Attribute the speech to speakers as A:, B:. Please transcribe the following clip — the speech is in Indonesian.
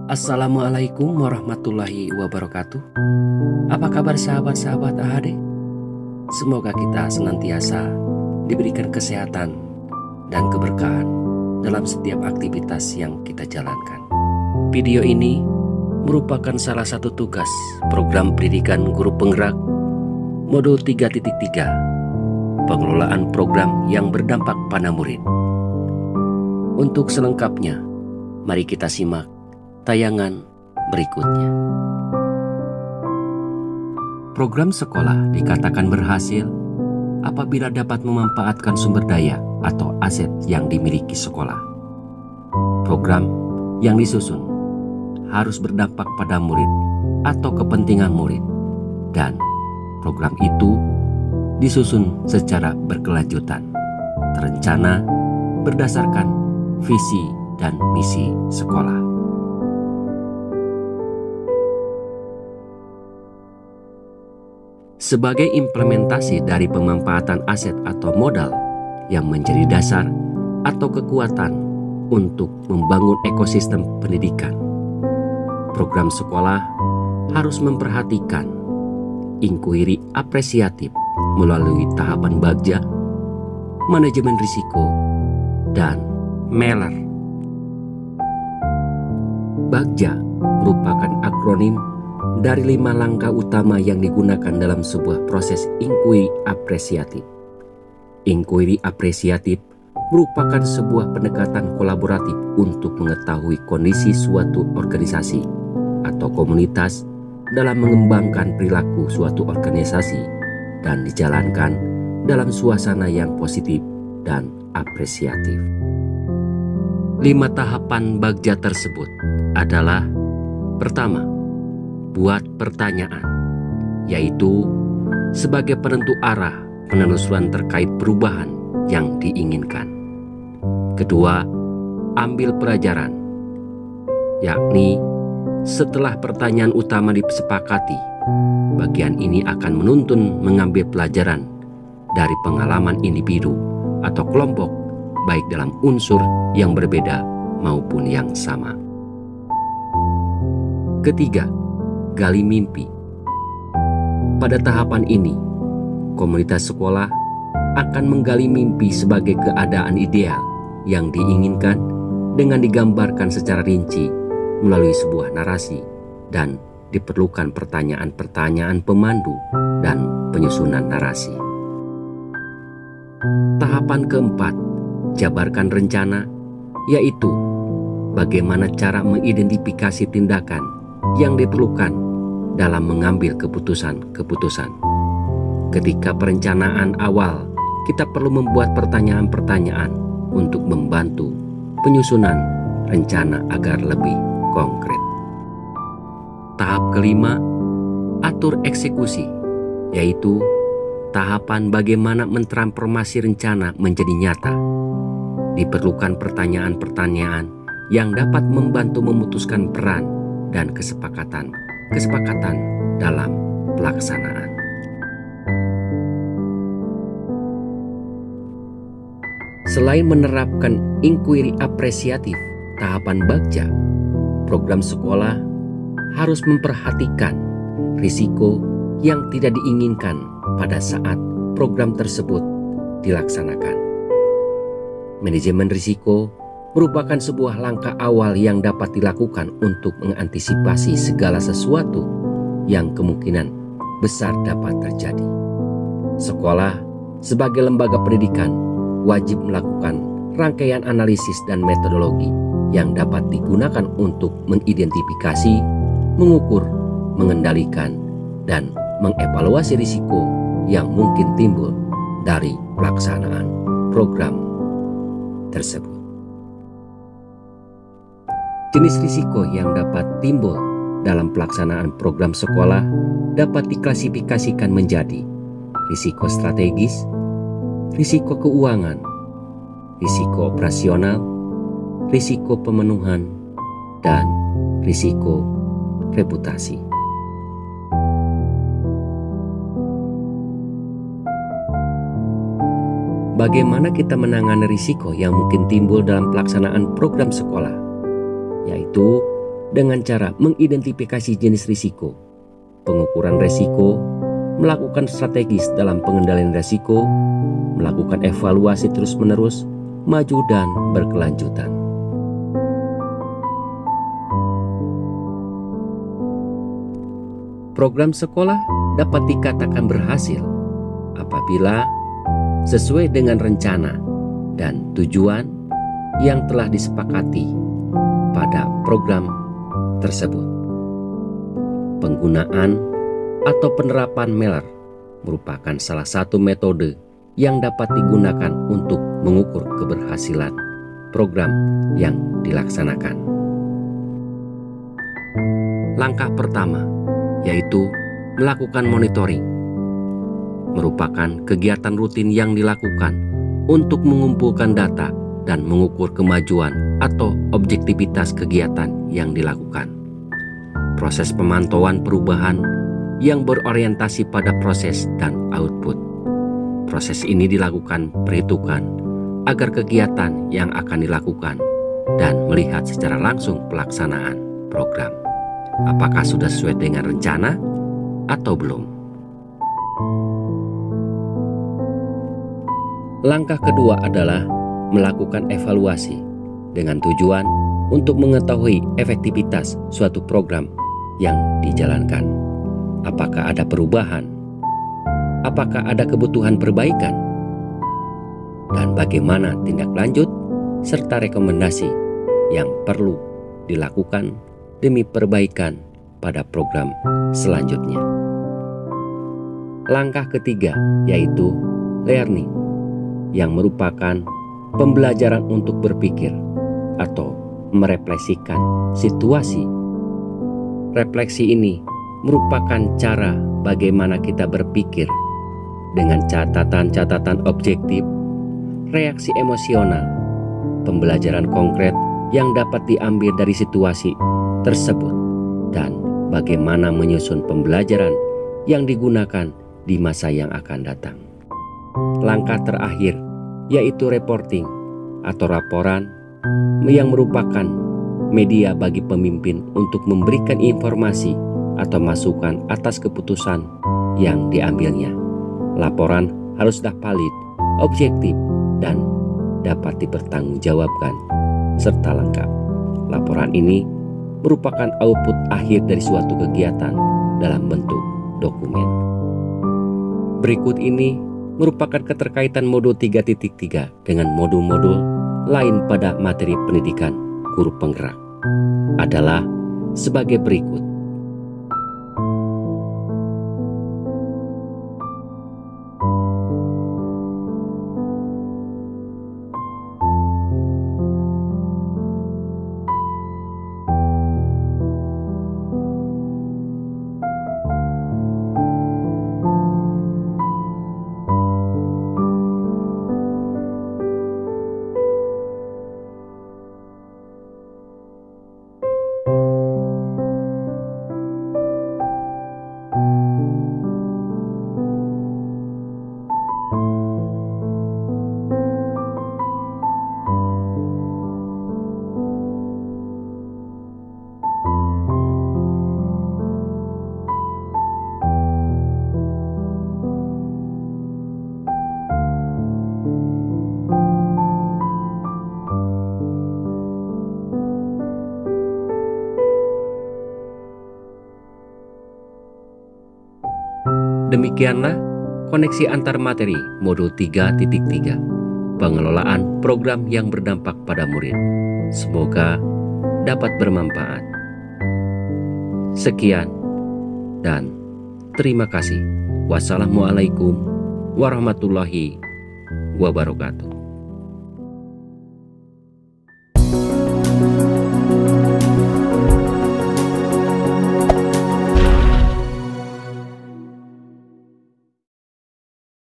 A: Assalamualaikum warahmatullahi wabarakatuh. Apa kabar sahabat-sahabat AHD? Semoga kita senantiasa diberikan kesehatan dan keberkahan dalam setiap aktivitas yang kita jalankan. Video ini merupakan salah satu tugas program pendidikan guru penggerak modul 3.3, pengelolaan program yang berdampak pada murid. Untuk selengkapnya, mari kita simak tayangan berikutnya. Program sekolah dikatakan berhasil apabila dapat memanfaatkan sumber daya atau aset yang dimiliki sekolah. Program yang disusun harus berdampak pada murid atau kepentingan murid, dan program itu disusun secara berkelanjutan, terencana berdasarkan visi dan misi sekolah. Sebagai implementasi dari pemanfaatan aset atau modal yang menjadi dasar atau kekuatan untuk membangun ekosistem pendidikan, program sekolah harus memperhatikan inkuiri apresiatif melalui tahapan bagja, manajemen risiko, dan meler. Bagja merupakan akronim dari 5 langkah utama yang digunakan dalam sebuah proses inkuiri apresiatif. Inkuiri apresiatif merupakan sebuah pendekatan kolaboratif untuk mengetahui kondisi suatu organisasi atau komunitas dalam mengembangkan perilaku suatu organisasi dan dijalankan dalam suasana yang positif dan apresiatif. 5 tahapan bagja tersebut adalah: pertama, buat pertanyaan, yaitu sebagai penentu arah penelusuran terkait perubahan yang diinginkan. Kedua, ambil pelajaran, yakni setelah pertanyaan utama disepakati, bagian ini akan menuntun mengambil pelajaran dari pengalaman individu atau kelompok, baik dalam unsur yang berbeda maupun yang sama. Ketiga, gali mimpi. Pada tahapan ini, komunitas sekolah akan menggali mimpi sebagai keadaan ideal yang diinginkan dengan digambarkan secara rinci melalui sebuah narasi, dan diperlukan pertanyaan-pertanyaan pemandu dan penyusunan narasi. Tahapan keempat, jabarkan rencana, yaitu bagaimana cara mengidentifikasi tindakan yang diperlukan dalam mengambil keputusan-keputusan. Ketika perencanaan awal, kita perlu membuat pertanyaan-pertanyaan untuk membantu penyusunan rencana agar lebih konkret. Tahap kelima, atur eksekusi, yaitu tahapan bagaimana mentransformasi rencana menjadi nyata. Diperlukan pertanyaan-pertanyaan yang dapat membantu memutuskan peran dan kesepakatan dalam pelaksanaan. Selain menerapkan inkuiri apresiatif tahapan bagja, program sekolah harus memperhatikan risiko yang tidak diinginkan pada saat program tersebut dilaksanakan. Manajemen risiko merupakan sebuah langkah awal yang dapat dilakukan untuk mengantisipasi segala sesuatu yang kemungkinan besar dapat terjadi. Sekolah sebagai lembaga pendidikan wajib melakukan rangkaian analisis dan metodologi yang dapat digunakan untuk mengidentifikasi, mengukur, mengendalikan, dan mengevaluasi risiko yang mungkin timbul dari pelaksanaan program tersebut. Jenis risiko yang dapat timbul dalam pelaksanaan program sekolah dapat diklasifikasikan menjadi risiko strategis, risiko keuangan, risiko operasional, risiko pemenuhan, dan risiko reputasi. Bagaimana kita menangani risiko yang mungkin timbul dalam pelaksanaan program sekolah? Yaitu dengan cara mengidentifikasi jenis risiko, pengukuran risiko, melakukan strategis dalam pengendalian risiko, melakukan evaluasi terus-menerus, maju dan berkelanjutan. Program sekolah dapat dikatakan berhasil apabila sesuai dengan rencana dan tujuan yang telah disepakati pada program tersebut. Penggunaan atau penerapan MELR merupakan salah satu metode yang dapat digunakan untuk mengukur keberhasilan program yang dilaksanakan. Langkah pertama yaitu melakukan monitoring, merupakan kegiatan rutin yang dilakukan untuk mengumpulkan data dan mengukur kemajuan atau objektivitas kegiatan yang dilakukan. Proses pemantauan perubahan yang berorientasi pada proses dan output. Proses ini dilakukan perhitungan agar kegiatan yang akan dilakukan dan melihat secara langsung pelaksanaan program. Apakah sudah sesuai dengan rencana atau belum? Langkah kedua adalah melakukan evaluasi dengan tujuan untuk mengetahui efektivitas suatu program yang dijalankan. Apakah ada perubahan? Apakah ada kebutuhan perbaikan? Dan bagaimana tindak lanjut serta rekomendasi yang perlu dilakukan demi perbaikan pada program selanjutnya. Langkah ketiga yaitu learning, yang merupakan pembelajaran untuk berpikir atau merefleksikan situasi. Refleksi ini merupakan cara bagaimana kita berpikir dengan catatan-catatan objektif, reaksi emosional, pembelajaran konkret yang dapat diambil dari situasi tersebut, dan bagaimana menyusun pembelajaran yang digunakan di masa yang akan datang. Langkah terakhir yaitu reporting atau laporan, yang merupakan media bagi pemimpin untuk memberikan informasi atau masukan atas keputusan yang diambilnya. Laporan haruslah valid, objektif, dan dapat dipertanggungjawabkan serta lengkap. Laporan ini merupakan output akhir dari suatu kegiatan dalam bentuk dokumen. Berikut ini merupakan keterkaitan modul 3.3 dengan modul-modul lain pada materi pendidikan guru penggerak adalah sebagai berikut. Demikianlah koneksi antar materi modul 3.3, pengelolaan program yang berdampak pada murid. Semoga dapat bermanfaat. Sekian dan terima kasih. Wassalamualaikum warahmatullahi wabarakatuh.